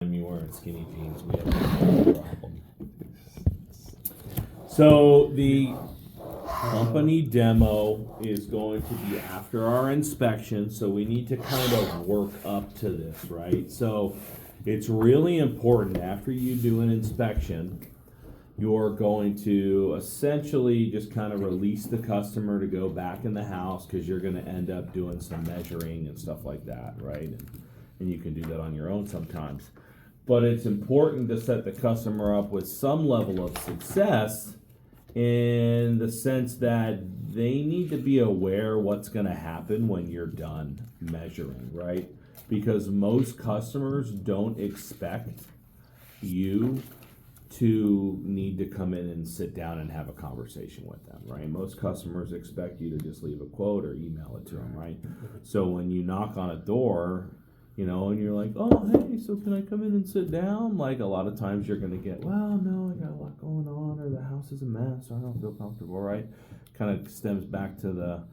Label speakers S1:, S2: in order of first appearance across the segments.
S1: You wearing skinny jeans, we have a problem. So the company demo is going to be after our inspection, so we need to kind of work up to this, right? So it's really important after you do an inspection, you're going to essentially just kind of release the customer to go back in the house because you're going to end up doing some measuring and stuff like that, right? And you can do that on your own sometimes. But it's important to set the customer up with some level of success in the sense that they need to be aware what's going to happen when you're done measuring, right? Because most customers don't expect you to need to come in and sit down and have a conversation with them, right? Most customers expect you to just leave a quote or email it to them, right? So when you knock on a door, and you're like, oh, hey, so can I come in and sit down? Like, a lot of times you're going to get, well, no, I got a lot going on, or the house is a mess, or I don't feel comfortable, right? Kind of stems back to the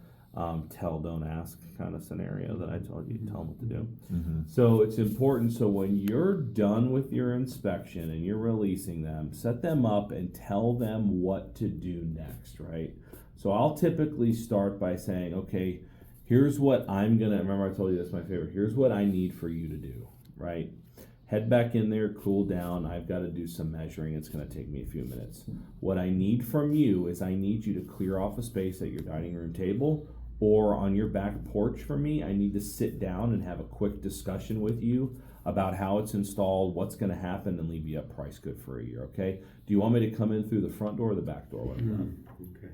S1: tell, don't ask kind of scenario that I told you, tell them what to do. Mm-hmm. So it's important, so when you're done with your inspection and you're releasing them, set them up and tell them what to do next, right? So I'll typically start by saying, okay, here's what remember I told you that's my favorite, here's what I need for you to do, right? Head back in there, cool down, I've got to do some measuring, it's going to take me a few minutes. What I need from you is I need you to clear off a space at your dining room table or on your back porch for me. I need to sit down and have a quick discussion with you about how it's installed, what's going to happen, and leave you up price good for a year, okay? Do you want me to come in through the front door or the back door when I'm done? Okay.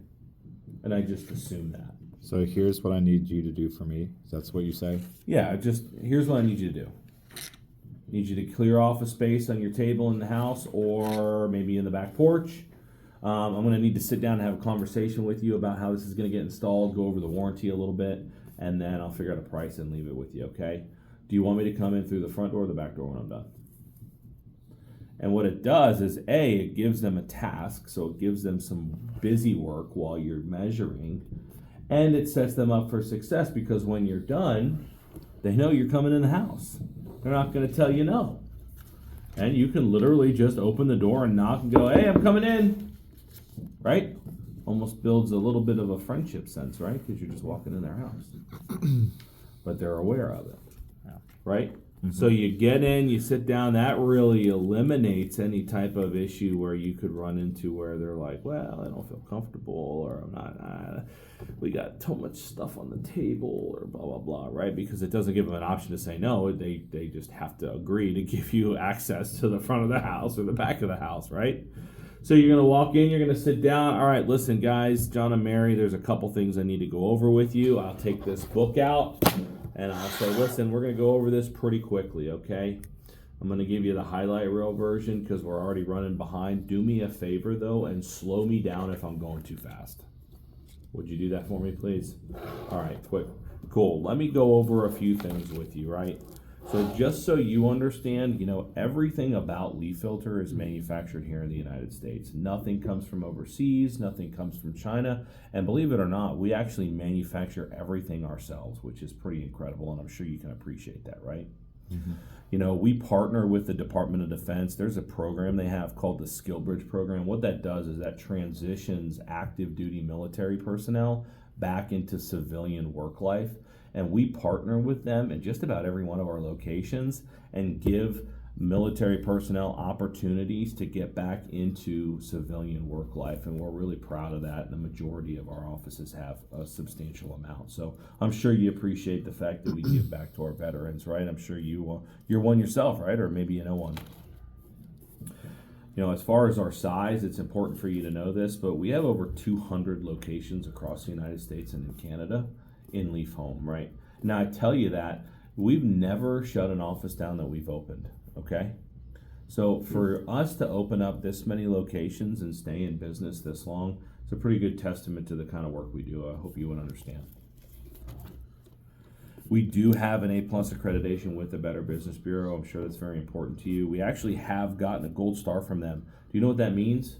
S1: And I just assume that.
S2: So here's what I need you to do for me. That's what you say?
S1: Yeah, here's what I need you to do. I need you to clear off a space on your table in the house or maybe in the back porch. I'm going to need to sit down and have a conversation with you about how this is going to get installed, go over the warranty a little bit, and then I'll figure out a price and leave it with you, okay? Do you want me to come in through the front door or the back door when I'm done? And what it does is, it gives them a task, so it gives them some busy work while you're measuring. And it sets them up for success because when you're done, they know you're coming in the house. They're not going to tell you no. And you can literally just open the door and knock and go, hey, I'm coming in. Right? Almost builds a little bit of a friendship sense, right? Because you're just walking in their house. But they're aware of it. Right? Mm-hmm. So you get in, you sit down, that really eliminates any type of issue where you could run into where they're like, well, I don't feel comfortable, or I'm not, we got too much stuff on the table, or blah, blah, blah, right? Because it doesn't give them an option to say no. They just have to agree to give you access to the front of the house or the back of the house, right? So you're going to walk in, you're going to sit down. All right, listen, guys, John and Mary, there's a couple things I need to go over with you. I'll take this book out. And I'll say, listen, we're going to go over this pretty quickly, okay? I'm going to give you the highlight reel version because we're already running behind. Do me a favor, though, and slow me down if I'm going too fast. Would you do that for me, please? All right, quick. Cool. Let me go over a few things with you, right? So just so you understand, everything about Leaf Filter is manufactured here in the United States. Nothing comes from overseas, nothing comes from China, and believe it or not, we actually manufacture everything ourselves, which is pretty incredible, and I'm sure you can appreciate that, right? Mm-hmm. We partner with the Department of Defense. There's a program they have called the SkillBridge program. What that does is that transitions active duty military personnel back into civilian work life. And we partner with them in just about every one of our locations and give military personnel opportunities to get back into civilian work life. And we're really proud of that. And the majority of our offices have a substantial amount. So I'm sure you appreciate the fact that we give back to our veterans, right? I'm sure you're one yourself, right? Or maybe you know one. As far as our size, it's important for you to know this, but we have over 200 locations across the United States and in Canada in Leaf Home, right? Now, I tell you that we've never shut an office down that we've opened, okay? So for us to open up this many locations and stay in business this long, it's a pretty good testament to the kind of work we do. I hope you would understand. We do have an A+ accreditation with the Better Business Bureau. I'm sure that's very important to you. We actually have gotten a gold star from them. Do you know what that means?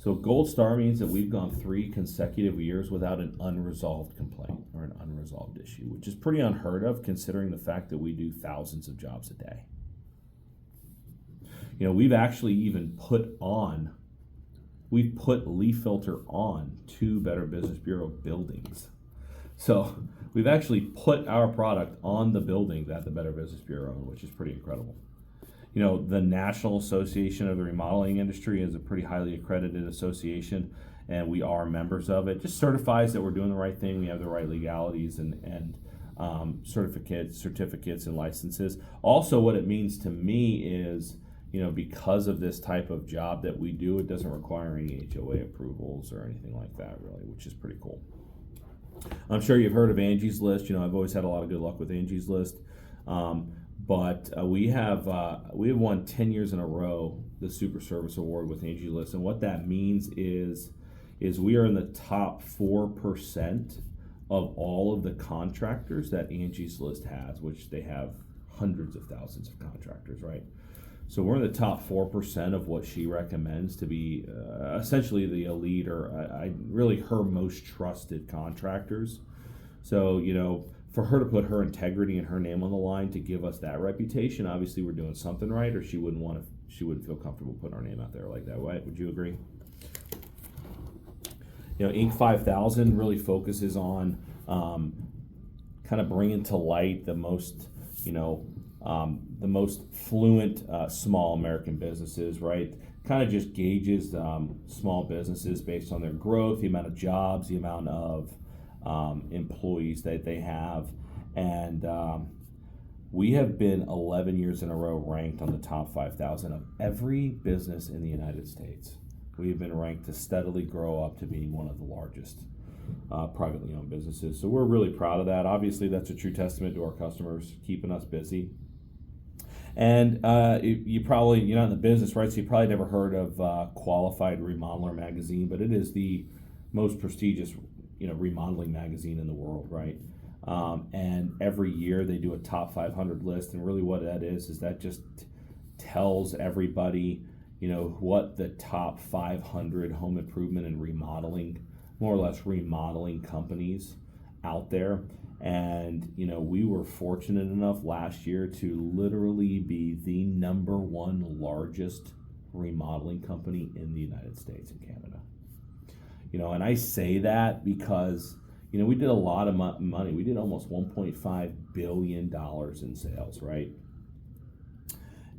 S1: So gold star means that we've gone 3 consecutive years without an unresolved complaint or an unresolved issue, which is pretty unheard of considering the fact that we do thousands of jobs a day. You know, we've actually even we've put leaf filter on 2 Better Business Bureau buildings. So we've actually put our product on the building that the Better Business Bureau own, which is pretty incredible. You know, the National Association of the Remodeling Industry is a pretty highly accredited association, and we are members of it. Just certifies that we're doing the right thing. We have the right legalities and certificates and licenses. Also, what it means to me is, you know, because of this type of job that we do, it doesn't require any HOA approvals or anything like that, really, which is pretty cool. I'm sure you've heard of Angie's List. You know, I've always had a lot of good luck with Angie's List. But we have won 10 years in a row the Super Service Award with Angie's List, and what that means is we are in the top 4% of all of the contractors that Angie's List has, which they have hundreds of thousands of contractors, right? So we're in the top 4% of what she recommends to be essentially the elite or really her most trusted contractors. So, you know, for her to put her integrity and her name on the line to give us that reputation, obviously we're doing something right, or she wouldn't feel comfortable putting our name out there like that, right? Would you agree? You know, Inc. 5000 really focuses on kind of bringing to light the most, the most fluent small American businesses, right? Kind of just gauges small businesses based on their growth, the amount of jobs, the amount of employees that they have. And we have been 11 years in a row ranked on the top 5,000 of every business in the United States. We've been ranked to steadily grow up to being one of the largest privately owned businesses. So we're really proud of that. Obviously, that's a true testament to our customers keeping us busy. And you're not in the business, right? So you probably never heard of Qualified Remodeler magazine, but it is the most prestigious, remodeling magazine in the world, right? And every year they do a top 500 list, and really what that is that just tells everybody, what the top 500 home improvement and remodeling, more or less remodeling companies out there. And, we were fortunate enough last year to literally be the #1 largest remodeling company in the United States and Canada. And I say that because, we did a lot of money. We did almost $1.5 billion in sales, right?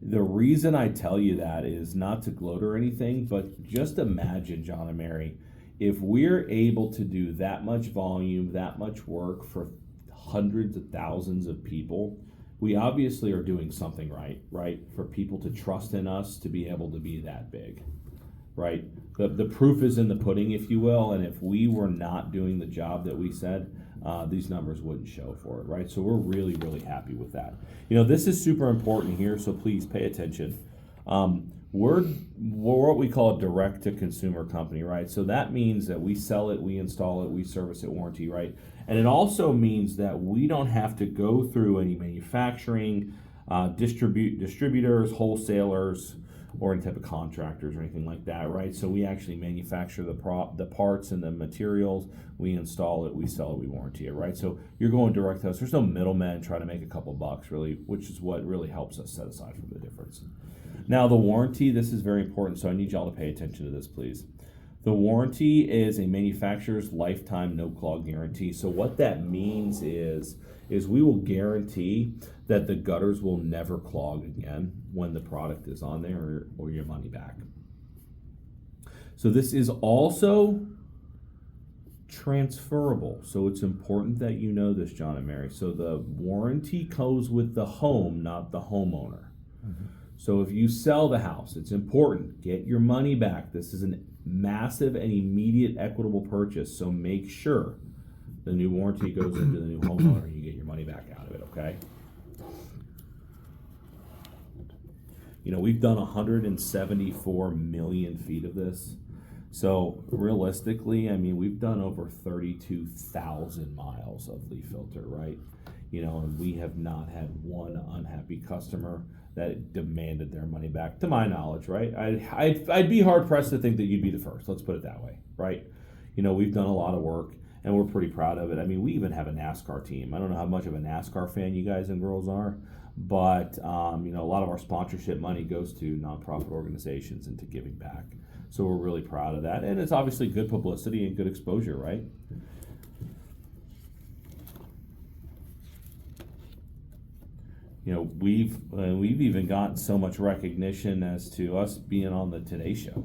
S1: The reason I tell you that is not to gloat or anything, but just imagine, John and Mary, if we're able to do that much volume, that much work for hundreds of thousands of people, we obviously are doing something right? For people to trust in us to be able to be that big, right? The proof is in the pudding, if you will, and if we were not doing the job that we said, these numbers wouldn't show for it, right? So we're really, really happy with that. This is super important here, so please pay attention. We're what we call a direct-to-consumer company, right? So that means that we sell it, we install it, we service it, warranty, right? And it also means that we don't have to go through any manufacturing, distributors, wholesalers, or any type of contractors or anything like that, right? So we actually manufacture the parts and the materials, we install it, we sell it, we warranty it, right? So you're going direct to us. There's no middleman trying to make a couple bucks, really, which is what really helps us set aside from the difference. Now, the warranty, this is very important, so I need y'all to pay attention to this, please. The warranty is a manufacturer's lifetime no-clog guarantee. So what that means is we will guarantee that the gutters will never clog again when the product is on there, or your money back. So this is also transferable. So it's important that you know this, John and Mary. So the warranty goes with the home, not the homeowner. Mm-hmm. So if you sell the house, it's important, get your money back. This is a massive and immediate equitable purchase, so make sure the new warranty goes into the new homeowner and you get your money back out of it, okay? We've done 174 million feet of this. So realistically, we've done over 32,000 miles of leaf filter, right? And we have not had one unhappy customer that demanded their money back, to my knowledge, right? I'd be hard pressed to think that you'd be the first. Let's put it that way, right? We've done a lot of work and we're pretty proud of it. We even have a NASCAR team. I don't know how much of a NASCAR fan you guys and girls are, but you know, a lot of our sponsorship money goes to nonprofit organizations and to giving back. So we're really proud of that, and it's obviously good publicity and good exposure, right? You know, we've even gotten so much recognition as to us being on the Today Show.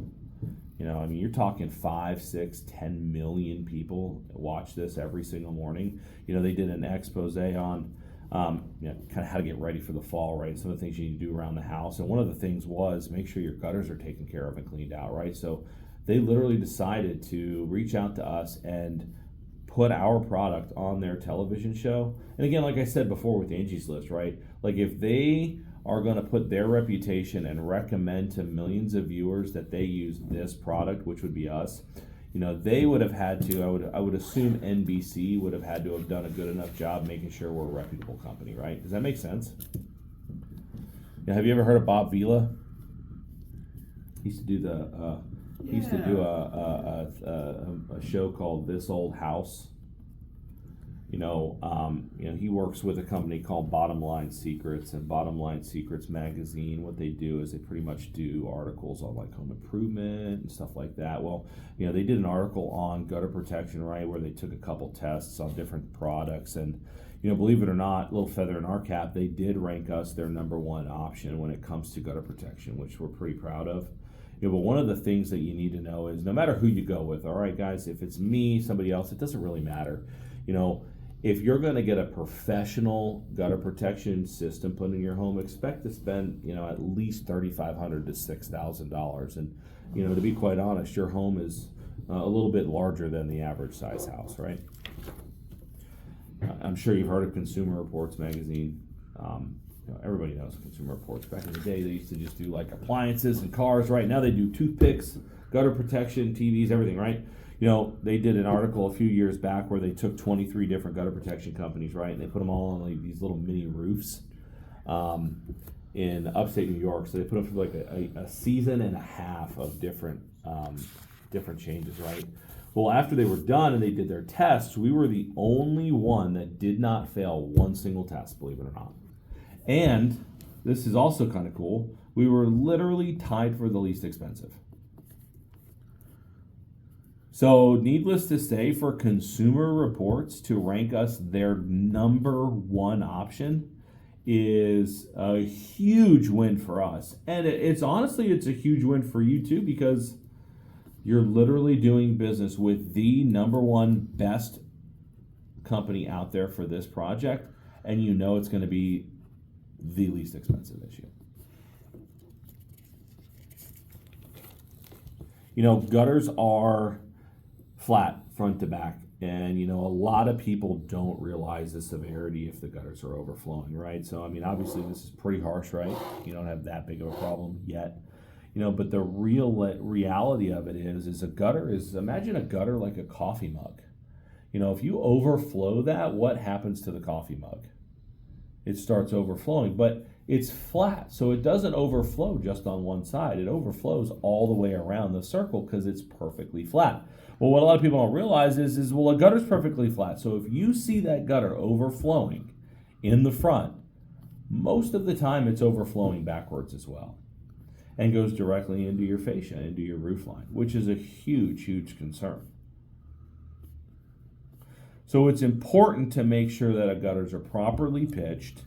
S1: You know, I mean, you're talking 5, 6, 10 million people watch this every single morning. You know, they did an expose on, you know, kind of how to get ready for the fall, right? Some of the things you need to do around the house. And one of the things was make sure your gutters are taken care of and cleaned out, right? So they literally decided to reach out to us and put our product on their television show. And again, like I said before with Angie's List, right? Like if they are going to put their reputation and recommend to millions of viewers that they use this product, which would be us, you know, they would have had to, I would assume NBC would have had to have done a good enough job making sure we're a reputable company, right? Does that make sense? Now, have you ever heard of Bob Vila? He used to do he used to do a show called This Old House. You know, he works with a company called Bottom Line Secrets, and Bottom Line Secrets magazine, what they do is they pretty much do articles on like home improvement and stuff like that. Well, you know, they did an article on gutter protection, right, where they took a couple tests on different products, and, you know, believe it or not, little feather in our cap, they did rank us their #1 option when it comes to gutter protection, which we're pretty proud of. You know, but one of the things that you need to know is no matter who you go with, all right, guys, if it's me, somebody else, it doesn't really matter. You know, if you're going to get a professional gutter protection system put in your home, expect to spend, you know, at least $3,500 to $6,000. And, you know, to be quite honest, your home is a little bit larger than the average size house, right? I'm sure you've heard of Consumer Reports magazine. You know, everybody knows Consumer Reports. Back in the day, they used to just do like appliances and cars, right? Now they do toothpicks, gutter protection, TVs, everything, right? You know, they did an article a few years back where they took 23 different gutter protection companies, right? And they put them all on like these little mini roofs in upstate New York. So they put them through like a season and a half of different changes, right? Well, after they were done and they did their tests, we were the only one that did not fail one single test, believe it or not. And this is also kind of cool. We were literally tied for the least expensive. So, needless to say, for Consumer Reports to rank us their #1 option is a huge win for us. And it's honestly, it's a huge win for you too, because you're literally doing business with the #1 best company out there for this project, and you know it's going to be the least expensive issue. You know, gutters are flat front to back, and you know, a lot of people don't realize the severity if the gutters are overflowing, right? So I mean, obviously this is pretty harsh, right? You don't have that big of a problem yet, you know, but the reality of it is a gutter is, imagine a gutter like a coffee mug. You know, if you overflow that, what happens to the coffee mug? It starts overflowing, but it's flat, so it doesn't overflow just on one side. It overflows all the way around the circle because it's perfectly flat. Well, what a lot of people don't realize is well, a gutter's perfectly flat. So if you see that gutter overflowing in the front, most of the time it's overflowing backwards as well and goes directly into your fascia, into your roof line, which is a huge, huge concern. So it's important to make sure that our gutters are properly pitched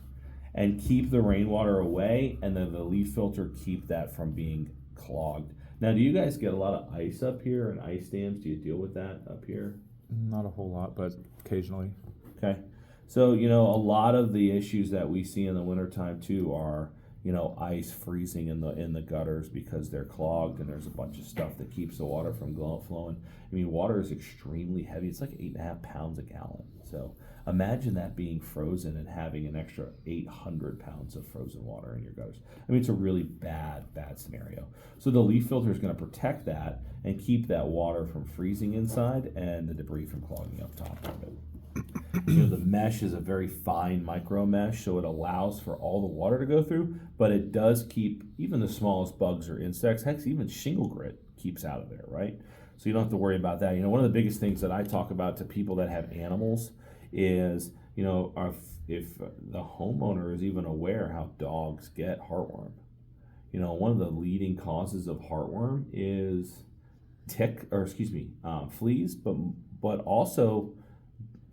S1: and keep the rainwater away, and then the leaf filter keep that from being clogged. Now, do you guys get a lot of ice up here and ice dams? Do you deal with that up here?
S2: Not a whole lot, but occasionally.
S1: Okay. So, you know, a lot of the issues that we see in the wintertime too are, you know, ice freezing in the gutters because they're clogged, and there's a bunch of stuff that keeps the water from flowing. I mean, water is extremely heavy. It's like 8.5 pounds a gallon. So imagine that being frozen and having an extra 800 pounds of frozen water in your gutters. I mean, it's a really bad scenario. So the leaf filter is going to protect that and keep that water from freezing inside and the debris from clogging up top of it. You know, the mesh is a very fine micro mesh, so it allows for all the water to go through, but it does keep even the smallest bugs or insects, heck, even shingle grit keeps out of there, right? So you don't have to worry about that. You know, one of the biggest things that I talk about to people that have animals is, if the homeowner is even aware how dogs get heartworm. One of the leading causes of heartworm is fleas, but also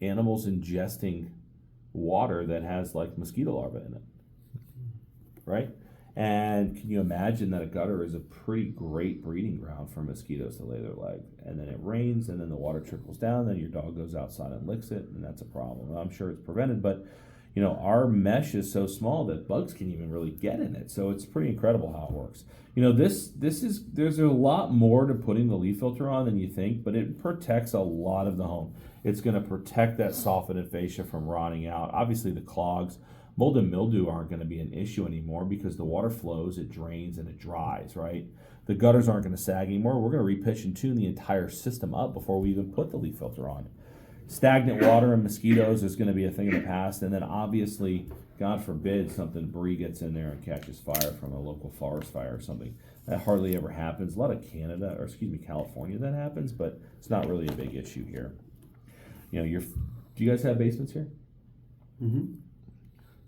S1: animals ingesting water that has like mosquito larvae in it, right? And can you imagine that a gutter is a pretty great breeding ground for mosquitoes to lay their egg? And then it rains, and then the water trickles down, then your dog goes outside and licks it, and that's a problem. I'm sure it's prevented, but our mesh is so small that bugs can even really get in it. So it's pretty incredible how it works. There's a lot more to putting the leaf filter on than you think, but it protects a lot of the home. It's going to protect that softened fascia from rotting out. Obviously the clogs, mold and mildew aren't going to be an issue anymore because the water flows, it drains, and it dries, right? The gutters aren't going to sag anymore. We're going to repitch and tune the entire system up before we even put the leaf filter on. Stagnant water and mosquitoes is going to be a thing of the past, and then obviously, God forbid, something debris gets in there and catches fire from a local forest fire or something. That hardly ever happens. A lot of California that happens, but it's not really a big issue here. Do you guys have basements here?
S3: Mm-hmm.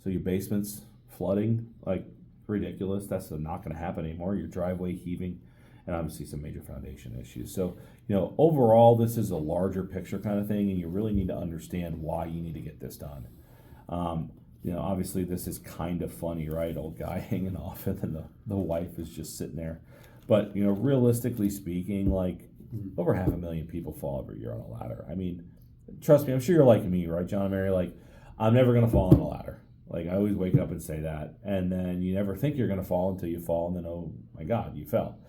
S1: So your basement's flooding like ridiculous. That's not going to happen anymore. Your driveway heaving, and obviously some major foundation issues. So, overall, this is a larger picture kind of thing, and you really need to understand why you need to get this done. Obviously this is kind of funny, right? Old guy hanging off, and then the wife is just sitting there. But, realistically speaking, like over 500,000 people fall every year on a ladder. I mean, trust me, I'm sure you're like me, right, John and Mary? Like, I'm never going to fall on a ladder. Like, I always wake up and say that. And then you never think you're going to fall until you fall, and then, oh my God, you fell. I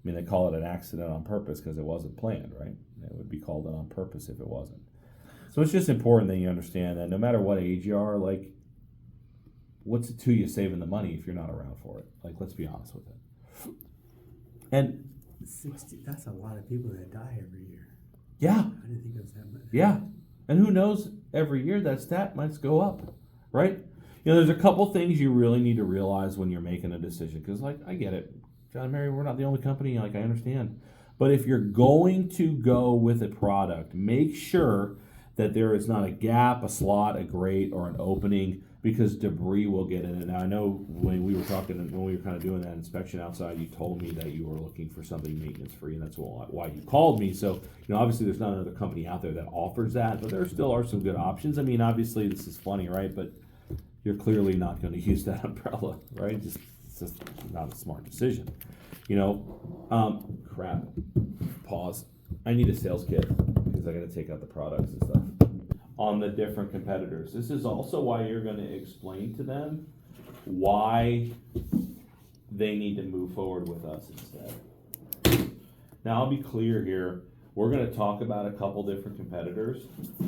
S1: mean, they call it an accident on purpose because it wasn't planned, right? It would be called on purpose if it wasn't. So it's just important that you understand that no matter what age you are, like, what's it to you saving the money if you're not around for it? Like, let's be honest with it. And
S3: 60, that's a lot of people that die every year.
S1: Yeah.
S3: I didn't think it was that much.
S1: Yeah. And who knows, every year that stat might go up, right? There's a couple things you really need to realize when you're making a decision. Because, like, I get it. John and Mary, we're not the only company. Like, I understand. But if you're going to go with a product, make sure that there is not a gap, a slot, a grate, or an opening, because debris will get in it. Now, I know when we were kind of doing that inspection outside, you told me that you were looking for something maintenance-free, and that's why you called me. So, obviously there's not another company out there that offers that, but there still are some good options. I mean, obviously this is funny, right? But you're clearly not going to use that umbrella, right? It's just not a smart decision. Crap. Pause. I need a sales kit because I got to take out the products and stuff on the different competitors. This is also why you're going to explain to them why they need to move forward with us instead. Now, I'll be clear here. We're going to talk about a couple different competitors,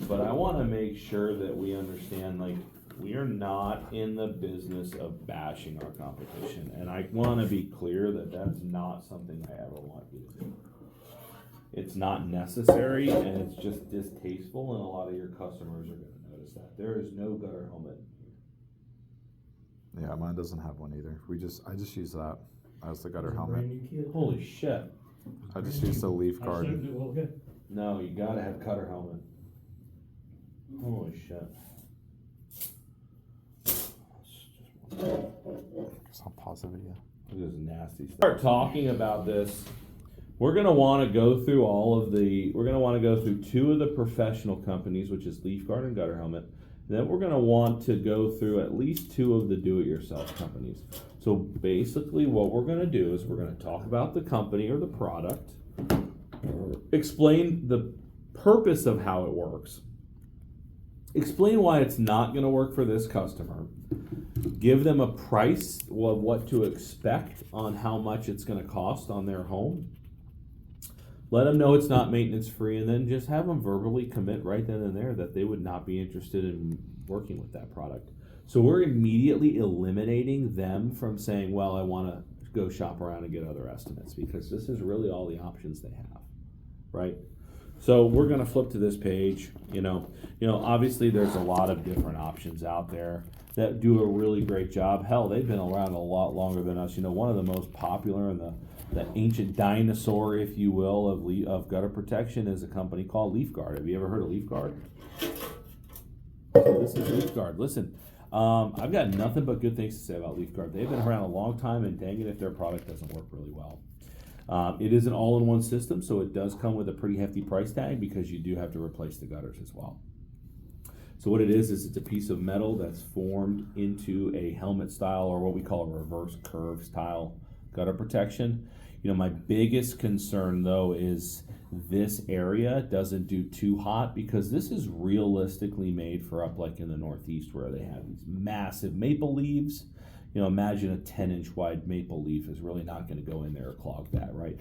S1: but I want to make sure that we understand, like, we are not in the business of bashing our competition. And I want to be clear that that's not something I ever want you to do. It's not necessary, and it's just distasteful, and a lot of your customers are going to notice that. There is no gutter helmet.
S2: Yeah, mine doesn't have one either. I just use that as the gutter helmet.
S1: Holy shit.
S2: I just use the leaf guard.
S1: No, you gotta have cutter helmet. Holy shit.
S2: It's not pause the video.
S1: This is nasty stuff. Start talking about this. We're going to want to go through two of the professional companies, which is Leaf Guard and Gutter Helmet. Then we're going to want to go through at least two of the do-it-yourself companies. So basically what we're going to do is we're going to talk about the company or the product, explain the purpose of how it works, explain why it's not going to work for this customer, give them a price of what to expect on how much it's going to cost on their home, let them know it's not maintenance free, and then just have them verbally commit right then and there that they would not be interested in working with that product. So we're immediately eliminating them from saying, well, I want to go shop around and get other estimates, because this is really all the options they have, right? So we're going to flip to this page. Obviously there's a lot of different options out there that do a really great job. Hell, they've been around a lot longer than us. One of the most popular and the ancient dinosaur, if you will, of gutter protection is a company called Leaf Guard. Have you ever heard of Leaf Guard? So this is Leaf Guard. Listen, I've got nothing but good things to say about Leaf Guard. They've been around a long time, and dang it if their product doesn't work really well. It is an all-in-one system, so it does come with a pretty hefty price tag because you do have to replace the gutters as well. So what it is it's a piece of metal that's formed into a helmet style, or what we call a reverse curve style gutter protection. You know, my biggest concern though is this area doesn't do too hot, because this is realistically made for up like in the Northeast where they have these massive maple leaves. You know, imagine a 10-inch wide maple leaf is really not going to go in there or clog that, right?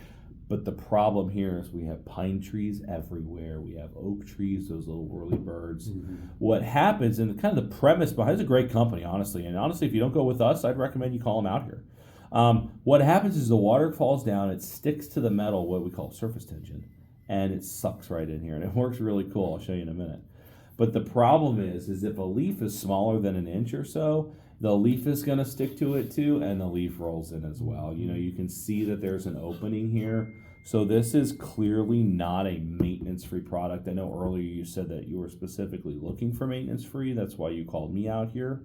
S1: But the problem here is we have pine trees everywhere. We have oak trees, those little whirly birds. What happens, and kind of the premise behind, it's a great company, honestly. And honestly, if you don't go with us, I'd recommend you call them out here. What happens is the water falls down, it sticks to the metal, what we call surface tension, and it sucks right in here. And it works really cool. I'll show you in a minute. But the problem is if a leaf is smaller than an inch or so, the leaf is going to stick to it too, and the leaf rolls in as well. You know, you can see that there's an opening here. So this is clearly not a maintenance-free product. I know earlier you said that you were specifically looking for maintenance-free. That's why you called me out here.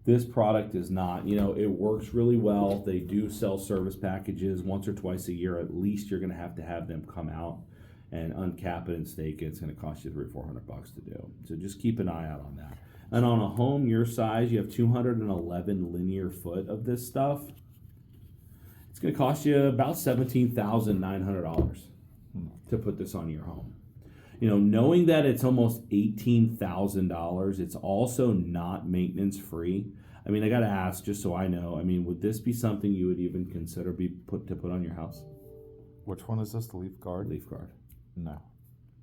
S1: This product is not. You know, it works really well. They do sell service packages once or twice a year. At least you're going to have them come out and uncap it and stake it. It's going to cost you $300-400 to do. So just keep an eye out on that. And on a home your size, you have 211 linear foot of this stuff. It's going to cost you about $17,900 to put this on your home. You know, knowing that it's almost $18,000, it's also not maintenance free. I mean, I got to ask, just so I know, I mean, would this be something you would even consider put on your house?
S2: Which one is this, the Leaf Guard?
S1: Leaf Guard.
S2: No.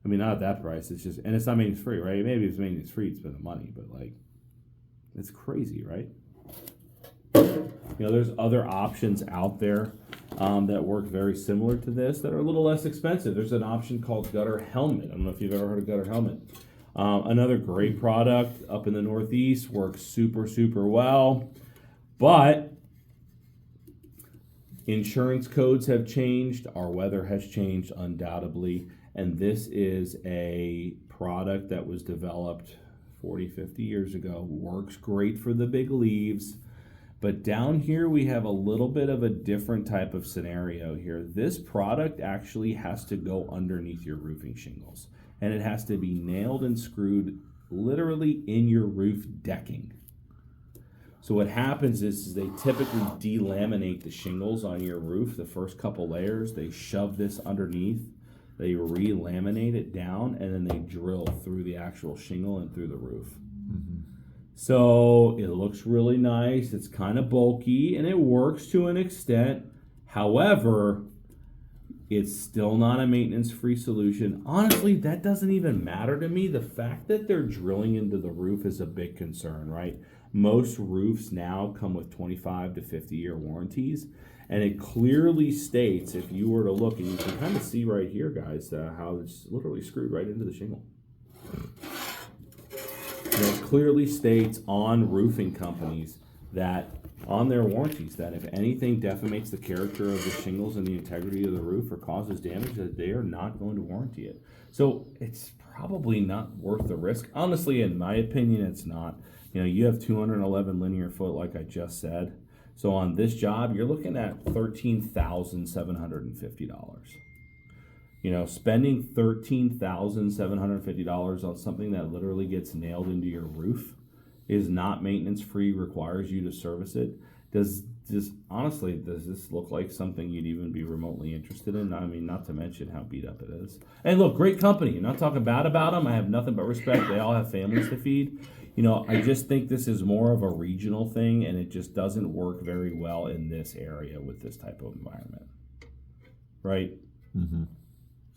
S1: I mean, not at that price. It's just, and it's not maintenance free, right? Maybe if it's maintenance free, you'd spend the money, but like, it's crazy, right? You know, there's other options out there that work very similar to this that are a little less expensive. There's an option called Gutter Helmet. I don't know if you've ever heard of Gutter Helmet. Another great product up in the Northeast, works super, super well, but insurance codes have changed. Our weather has changed undoubtedly. And this is a product that was developed 40, 50 years ago. Works great for the big leaves. But down here we have a little bit of a different type of scenario here. This product actually has to go underneath your roofing shingles. And it has to be nailed and screwed literally in your roof decking. So what happens is they typically delaminate the shingles on your roof, the first couple layers. They shove this underneath. They re-laminate it down, and then they drill through the actual shingle and through the roof. So it looks really nice. It's kind of bulky, and it works to an extent. However, it's still not a maintenance-free solution. Honestly, that doesn't even matter to me. The fact that they're drilling into the roof is a big concern, right? Most roofs now come with 25 to 50-year warranties. And it clearly states, if you were to look, and you can kind of see right here, guys, how it's literally screwed right into the shingle. And it clearly states on roofing companies that, on their warranties, that if anything defamates the character of the shingles and the integrity of the roof or causes damage, that they are not going to warranty it. So it's probably not worth the risk. Honestly, in my opinion, it's not. You know, you have 211 linear foot, like I just said. So on this job, you're looking at $13,750. You know, spending $13,750 on something that literally gets nailed into your roof is not maintenance free, requires you to service it. Does this look like something you'd even be remotely interested in? I mean, not to mention how beat up it is. And look, great company. I'm not talking bad about them. I have nothing but respect. They all have families to feed. You know, I just think this is more of a regional thing, and it just doesn't work very well in this area with this type of environment. Right?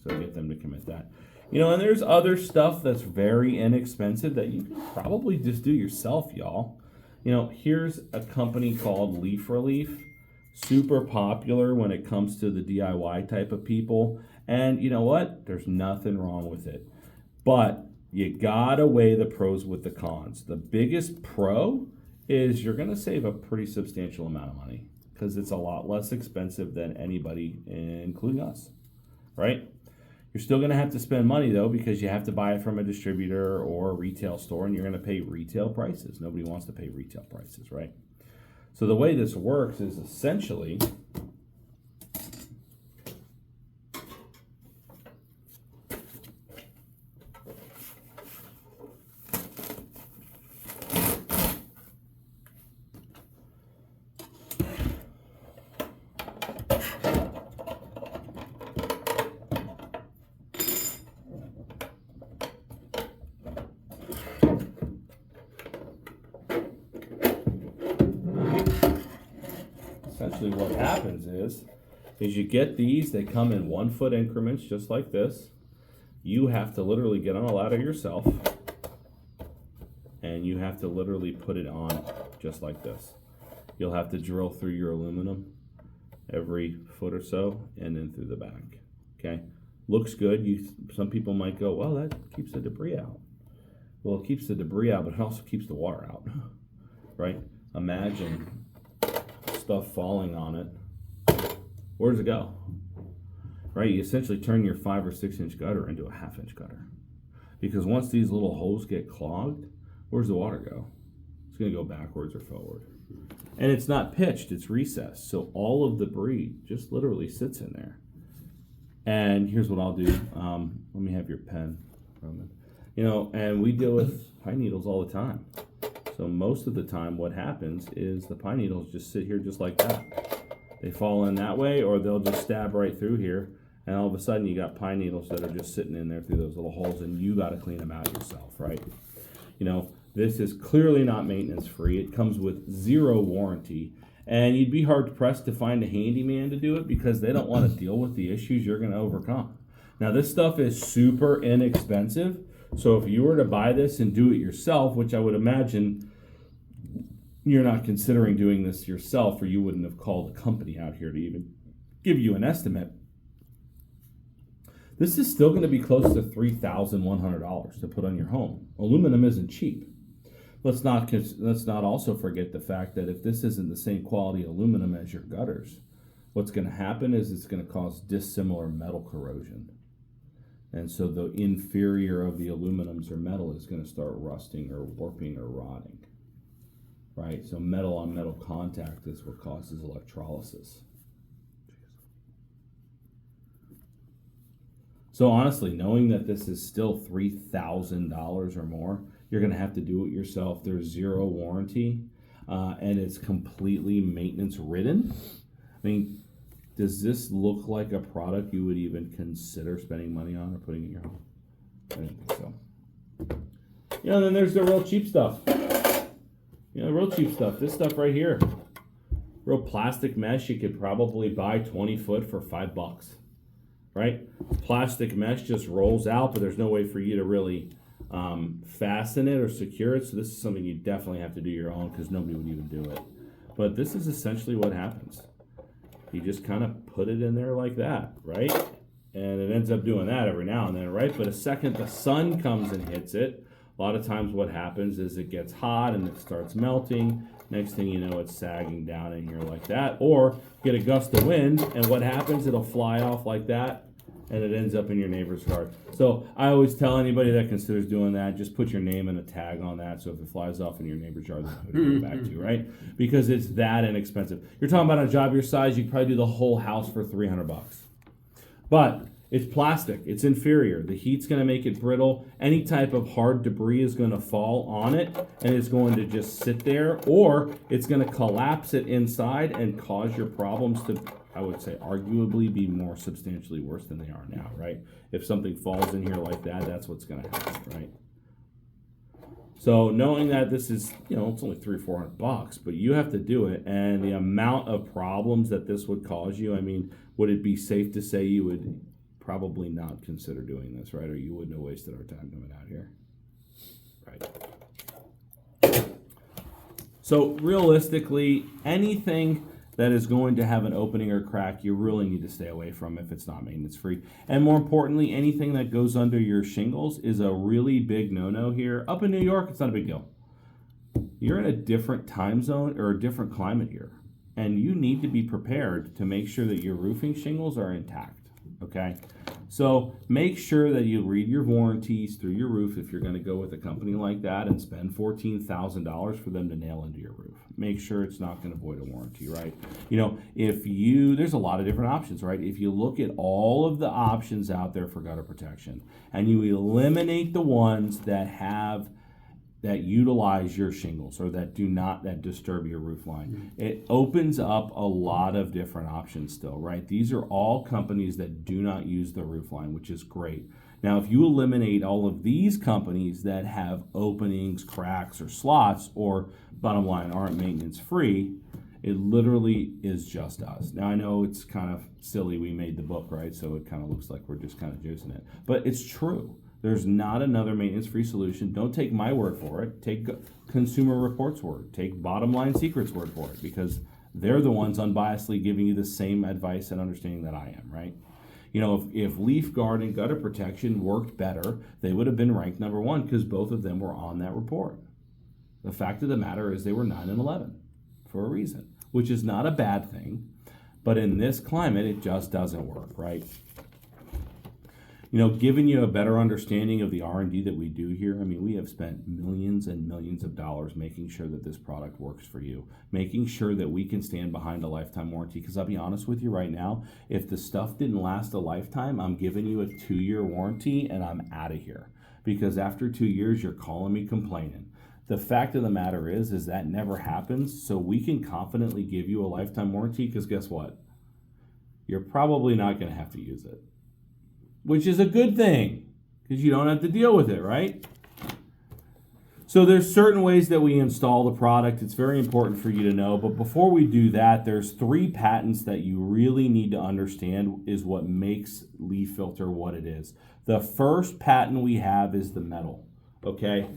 S1: So get them to commit that. You know, and there's other stuff that's very inexpensive that you can probably just do yourself, y'all. You know, here's a company called Leaf Relief. Super popular when it comes to the DIY type of people. And you know what? There's nothing wrong with it. But you gotta weigh the pros with the cons. The biggest pro is you're gonna save a pretty substantial amount of money because it's a lot less expensive than anybody, including us, right? You're still going to have to spend money though, because you have to buy it from a distributor or a retail store, and you're going to pay retail prices. Nobody wants to pay retail prices, right? So the way this works is essentially, what happens is you get these, they come in 1 foot increments just like this. You have to literally get on a ladder yourself, and you have to literally put it on just like this. You'll have to drill through your aluminum every foot or so, and then through the back. Okay, looks good. Some people might go, well, that keeps the debris out. Well, it keeps the debris out, but it also keeps the water out, right? Imagine stuff falling on it. Where does it go? Right, you essentially turn your 5 or 6 inch gutter into a 1/2 inch gutter, because once these little holes get clogged, where's the water go? It's going to go backwards or forward, and it's not pitched, it's recessed, so all of the debris just literally sits in there. And here's what I'll do. Let me have your pen, Roman. And we deal with pine needles all the time. So most of the time what happens is the pine needles just sit here just like that. They fall in that way, or they'll just stab right through here, and all of a sudden you got pine needles that are just sitting in there through those little holes, and you got to clean them out yourself, right? This is clearly not maintenance free. It comes with 0 warranty, and you'd be hard pressed to find a handyman to do it, because they don't want to deal with the issues you're going to overcome. Now, this stuff is super inexpensive. So if you were to buy this and do it yourself, which I would imagine you're not considering doing this yourself, or you wouldn't have called a company out here to even give you an estimate, this is still going to be close to $3,100 to put on your home. Aluminum isn't cheap. Let's not also forget the fact that if this isn't the same quality aluminum as your gutters, what's going to happen is it's going to cause dissimilar metal corrosion. And so the inferior of the aluminums or metal is going to start rusting or warping or rotting, right? So metal on metal contact is what causes electrolysis. So honestly, knowing that this is still $3,000 or more, you're going to have to do it yourself. There's 0 warranty, and it's completely maintenance ridden. I mean, does this look like a product you would even consider spending money on or putting in your home? I don't think so. Then there's the real cheap stuff. Real cheap stuff. This stuff right here. Real plastic mesh you could probably buy 20 foot for $5. Right? Plastic mesh just rolls out, but there's no way for you to really fasten it or secure it. So this is something you definitely have to do your own, because nobody would even do it. But this is essentially what happens. You just kind of put it in there like that, right? And it ends up doing that every now and then, right? But a second the sun comes and hits it, a lot of times what happens is it gets hot and it starts melting. Next thing you know, it's sagging down in here like that. Or get a gust of wind, and what happens? It'll fly off like that, and it ends up in your neighbor's yard. So I always tell anybody that considers doing that, just put your name and a tag on that, so if it flies off in your neighbor's yard, then put it back to you, right? Because it's that inexpensive. You're talking about a job your size, you could probably do the whole house for $300. But it's plastic, it's inferior. The heat's gonna make it brittle. Any type of hard debris is gonna fall on it, and it's going to just sit there, or it's gonna collapse it inside and cause your problems to, I would say, arguably be more substantially worse than they are now, right? If something falls in here like that, that's what's going to happen, right? So knowing that this is, it's only $300 or $400, but you have to do it, and the amount of problems that this would cause you, I mean, would it be safe to say you would probably not consider doing this, right? Or you wouldn't have wasted our time coming out here, right? So realistically, anything that is going to have an opening or crack, you really need to stay away from if it's not maintenance free. And more importantly, anything that goes under your shingles is a really big no-no here. Up in New York, it's not a big deal. You're in a different time zone or a different climate here, and you need to be prepared to make sure that your roofing shingles are intact. okay? So make sure that you read your warranties through your roof if you're going to go with a company like that and spend $14,000 for them to nail into your roof. Make sure it's not going to void a warranty, right? You know, there's a lot of different options, right? If you look at all of the options out there for gutter protection and you eliminate the ones that utilize your shingles or that disturb your roof line, it opens up a lot of different options still, right? These are all companies that do not use the roof line, which is great. Now, if you eliminate all of these companies that have openings, cracks, or slots, or bottom line aren't maintenance free, it literally is just us. Now, I know it's kind of silly we made the book, right? So it kind of looks like we're just kind of juicing it, but it's true. There's not another maintenance-free solution. Don't take my word for it. Take Consumer Reports' word. Take Bottom Line Secrets' word for it, because they're the ones unbiasedly giving you the same advice and understanding that I am, right? You know, if Leaf Guard and Gutter Protection worked better, they would have been ranked number one because both of them were on that report. The fact of the matter is they were 9 and 11 for a reason, which is not a bad thing. But in this climate, it just doesn't work, right? You know, giving you a better understanding of the R&D that we do here, I mean, we have spent millions and millions of dollars making sure that this product works for you, making sure that we can stand behind a lifetime warranty. Because I'll be honest with you right now, if the stuff didn't last a lifetime, I'm giving you a 2-year warranty and I'm out of here. Because after 2 years, you're calling me complaining. The fact of the matter is that never happens, so we can confidently give you a lifetime warranty because guess what? You're probably not going to have to use it. Which is a good thing, because you don't have to deal with it, right? So there's certain ways that we install the product. It's very important for you to know. But before we do that, there's 3 patents that you really need to understand is what makes Leaf Filter what it is. The first patent we have is the metal, okay?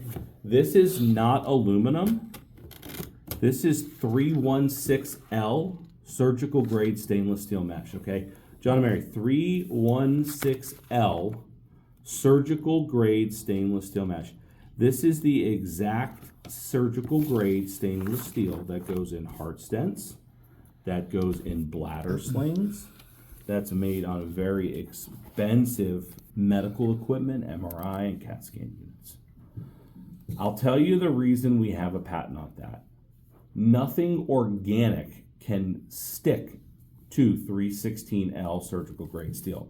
S1: This is not aluminum. This is 316L surgical grade stainless steel mesh, okay? John and Mary, 316L surgical grade stainless steel mesh. This is the exact surgical grade stainless steel that goes in heart stents, that goes in bladder slings, that's made on very expensive medical equipment, MRI and CAT scan units. I'll tell you the reason we have a patent on that. Nothing organic can stick to 316L surgical grade steel.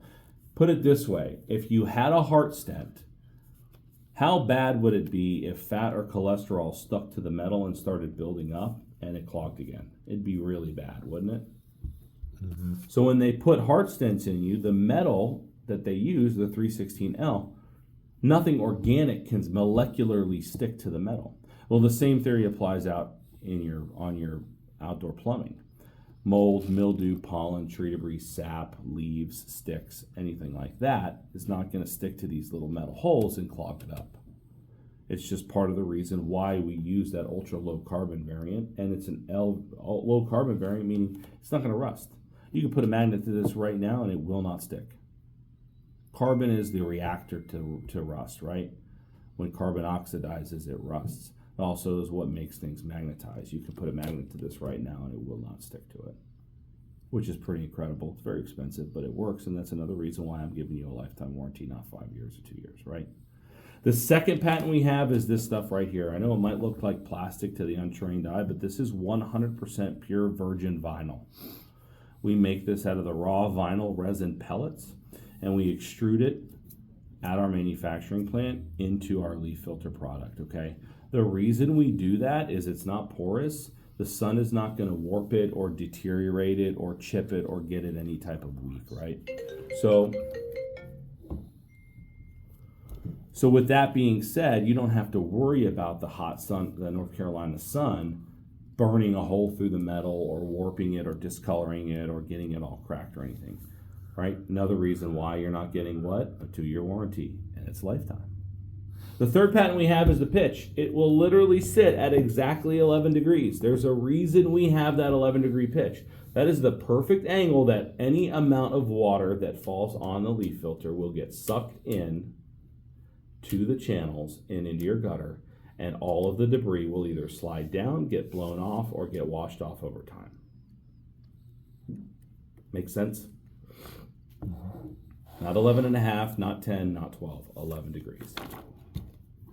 S1: Put it this way, if you had a heart stent, how bad would it be if fat or cholesterol stuck to the metal and started building up and it clogged again? It'd be really bad, wouldn't it? Mm-hmm. So when they put heart stents in you, the metal that they use, the 316L, nothing organic can molecularly stick to the metal. Well, the same theory applies out on your outdoor plumbing. Mold, mildew, pollen, tree debris, sap, leaves, sticks, anything like that is not going to stick to these little metal holes and clog it up. It's just part of the reason why we use that ultra low carbon variant, and it's an low carbon variant, meaning it's not going to rust. You can put a magnet to this right now and it will not stick. Carbon is the reactor to rust, right? When carbon oxidizes, it rusts. It also is what makes things magnetize. You can put a magnet to this right now and it will not stick to it, which is pretty incredible. It's very expensive, but it works, and that's another reason why I'm giving you a lifetime warranty, not 5 years or 2 years, right? The second patent we have is this stuff right here. I know it might look like plastic to the untrained eye, but this is 100% pure virgin vinyl. We make this out of the raw vinyl resin pellets, and we extrude it at our manufacturing plant into our Leaf Filter product, okay? The reason we do that is it's not porous. The sun is not going to warp it or deteriorate it or chip it or get it any type of weak, right? So with that being said, you don't have to worry about the hot sun, the North Carolina sun, burning a hole through the metal or warping it or discoloring it or getting it all cracked or anything, right? Another reason why you're not getting what? A 2-year warranty, and it's lifetime. The third patent we have is the pitch. It will literally sit at exactly 11 degrees. There's a reason we have that 11-degree pitch. That is the perfect angle that any amount of water that falls on the leaf filter will get sucked in to the channels and into your gutter, and all of the debris will either slide down, get blown off, or get washed off over time. Make sense? Not 11 and a half, not 10, not 12, 11 degrees.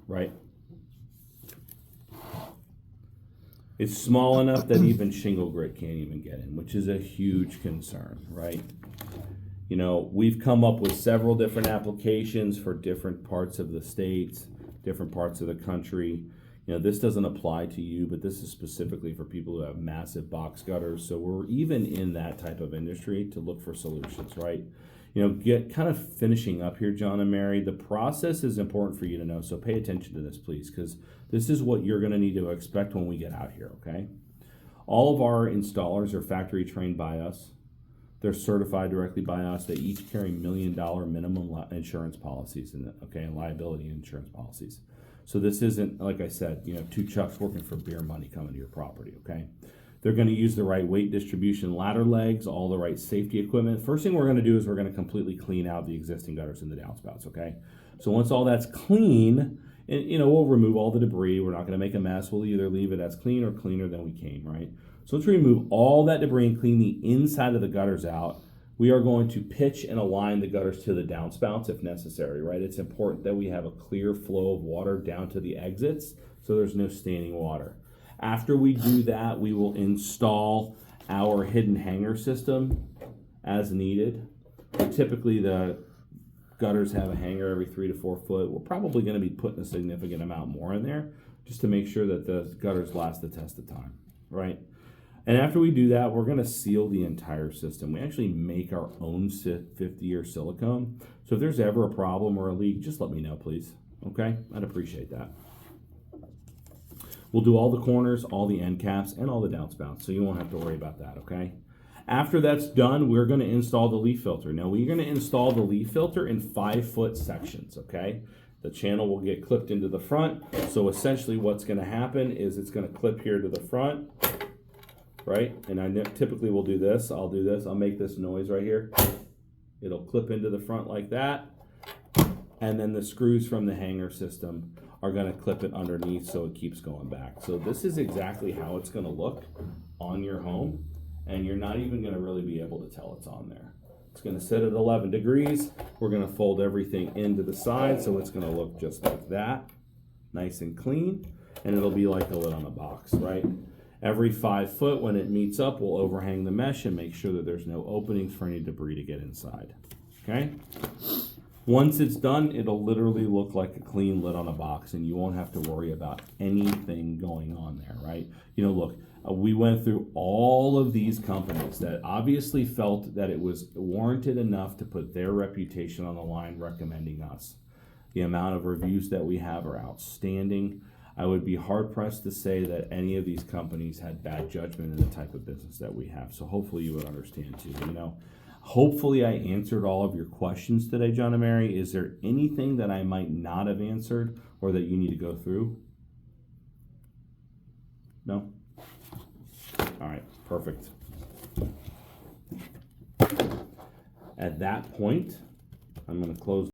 S1: Right? It's small enough that even shingle grit can't even get in, which is a huge concern, right? You know, we've come up with several different applications for different parts of the states, different parts of the country. You know, this doesn't apply to you, but this is specifically for people who have massive box gutters. So we're even in that type of industry to look for solutions, right? You know, get kind of finishing up here, John and Mary. The process is important for you to know, so pay attention to this, please, because this is what you're going to need to expect when we get out here, okay? All of our installers are factory trained by us. They're certified directly by us. They each carry $1 million minimum insurance policies, and liability insurance policies. So this isn't, like I said, you know, two Chucks working for beer money coming to your property, okay? They're going to use the right weight distribution ladder legs, all the right safety equipment. First thing we're going to do is we're going to completely clean out the existing gutters and the downspouts, okay? So once all that's clean, and you know, we'll remove all the debris. We're not going to make a mess. We'll either leave it as clean or cleaner than we came, right? So once we remove all that debris and clean the inside of the gutters out, we are going to pitch and align the gutters to the downspouts if necessary, right? It's important that we have a clear flow of water down to the exits so there's no standing water. After we do that, we will install our hidden hanger system as needed. Typically, the gutters have a hanger every 3 to 4 foot. We're probably going to be putting a significant amount more in there just to make sure that the gutters last the test of time, right? And after we do that, we're going to seal the entire system. We actually make our own 50-year silicone. So if there's ever a problem or a leak, just let me know, please. Okay? I'd appreciate that. We'll do all the corners, all the end caps, and all the downspouts, so you won't have to worry about that, okay? After that's done, we're going to install the leaf filter. Now, we're going to install the leaf filter in 5-foot sections, okay? The channel will get clipped into the front, so essentially what's going to happen is it's going to clip here to the front, right? And I typically will do this. I'll do this. I'll make this noise right here. It'll clip into the front like that, and then the screws from the hanger system are going to clip it underneath so it keeps going back. So this is exactly how it's going to look on your home, and you're not even going to really be able to tell it's on there. It's going to sit at 11 degrees. We're going to fold everything into the side so it's going to look just like that, nice and clean, and it'll be like a lid on a box, right? Every 5 foot, when it meets up, we'll overhang the mesh and make sure that there's no openings for any debris to get inside, okay? Once it's done, it'll literally look like a clean lid on a box, and you won't have to worry about anything going on there, right? You know, look, we went through all of these companies that obviously felt that it was warranted enough to put their reputation on the line recommending us. The amount of reviews that we have are outstanding. I would be hard-pressed to say that any of these companies had bad judgment in the type of business that we have. So hopefully you would understand too, you know. Hopefully I answered all of your questions today, John and Mary. Is there anything that I might not have answered or that you need to go through? No? All right, perfect. At that point, I'm going to close